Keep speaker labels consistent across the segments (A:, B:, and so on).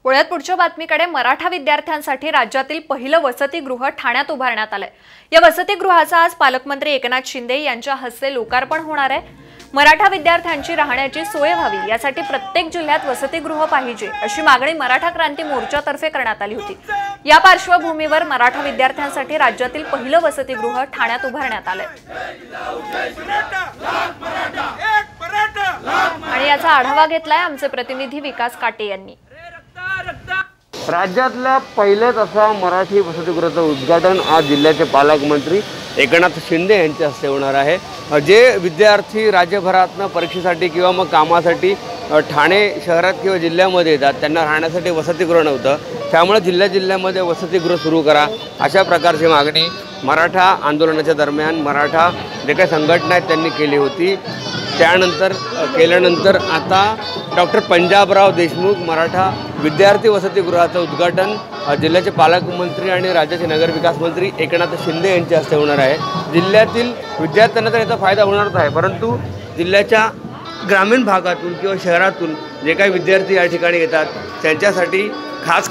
A: पुण्यात पुढच्या बातमीकडे मराठा विद्यार्थ्यांसाठी राज्यातील पहिलं वसतिगृह ठाण्यात उभारण्यात आलंय। या वसतिगृहाचं आज पालकमंत्री एकनाथ शिंदे यांच्या हस्ते लोकार्पण होणार आहे। मराठा विद्यार्थ्यांची राहण्याची सोय व्हावी यासाठी प्रत्येक जिल्ह्यात वसतिगृह पाहिजे अशी मागणी मराठा क्रांती मोर्चातर्फे करण्यात आली होती। या पार्श्वभूमीवर मराठा विद्यार्थ्यांसाठी राज्यातील पहिलं वसतिगृह ठाण्यात उभारण्यात आलंय आणि याचा आढावा घेतलाय आमचे प्रतिनिधी विकास काटे यांनी।
B: राज्यातल्या पहिल्याच असा मराठी वसतिगृहाचं उद्घाटन आज जिल्ह्याचे पालकमंत्री एकनाथ शिंदे यांच्या हस्ते होणार आहे। जे विद्यार्थी राज्यभरातनं परीक्षेसाठी किंवा मग कामासाठी ठाणे शहरात किंवा जिल्ह्यामध्ये येतात त्यांना राहण्यासाठी वसतिगृह नव्हतं, त्यामुळे जिल्ह्यामध्ये वसतिगृह सुरू करा अशा प्रकारची मागणी मराठा आंदोलनाच्या दरम्यान मराठा जे काही संघटना आहेत त्यांनी केली होती। केल्यानंतर आता डॉक्टर पंजाबराव देशमुख मराठा विद्यार्थी वसतिगृहाचं उद्घाटन जिल्ह्याचे पालकमंत्री आणि राज्याचे नगरविकास मंत्री एकनाथ शिंदे यांच्या हस्ते होणार आहे। जिल्ह्यातील विद्यार्थ्यांना तर याचा फायदा होणारच आहे, परंतु जिल्ह्याच्या ग्रामीण भागातून किंवा शहरातून जे काही विद्यार्थी या ठिकाणी येतात त्यांच्यासाठी खास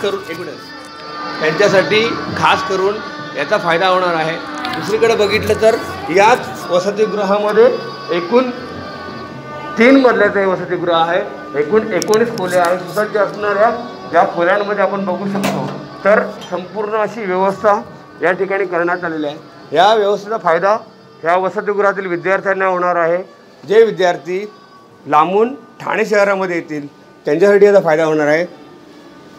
B: करून याचा फायदा होणार आहे। दुसरीकडे बघितलं तर याच वसतिगृहामध्ये एकूण 3 मजल्याचं हे वसतिगृह आहे। एकूण 19 खोल्या आहेत। सुसज्ज असणाऱ्या ज्या खोल्यांमध्ये आपण बघू शकतो तर संपूर्ण अशी व्यवस्था या ठिकाणी करण्यात आलेली आहे। या व्यवस्थेचा फायदा ह्या वसतिगृहातील विद्यार्थ्यांना होणार आहे। जे विद्यार्थी लांबून ठाणे शहरामध्ये येतील त्यांच्यासाठी याचा फायदा होणार आहे।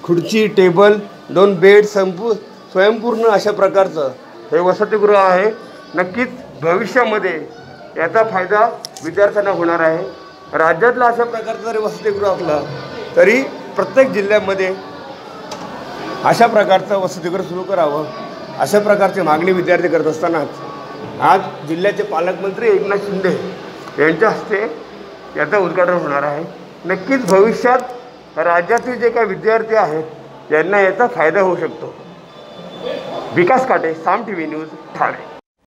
B: खुर्ची, टेबल, 2 बेड स्वयंपूर्ण अशा प्रकारचं हे वसतिगृह आहे। नक्कीच भविष्यामध्ये याचा फायदा विद्यार्थ्यांना होणार आहे। राज्यातलं अशा प्रकारचं जरी वसतिगृह असलं तरी प्रत्येक जिल्ह्यामध्ये अशा प्रकारचं वसतिगृह सुरू करावं अशा प्रकारची मागणी विद्यार्थी करत असतानाच आज जिल्ह्याचे पालकमंत्री एकनाथ शिंदे यांच्या हस्ते याचं उद्घाटन होणार आहे। नक्कीच भविष्यात राज्यातील जे काही विद्यार्थी आहेत यांना याचा फायदा होऊ शकतो। विकास काटे, साम TV न्यूज, ठाणे।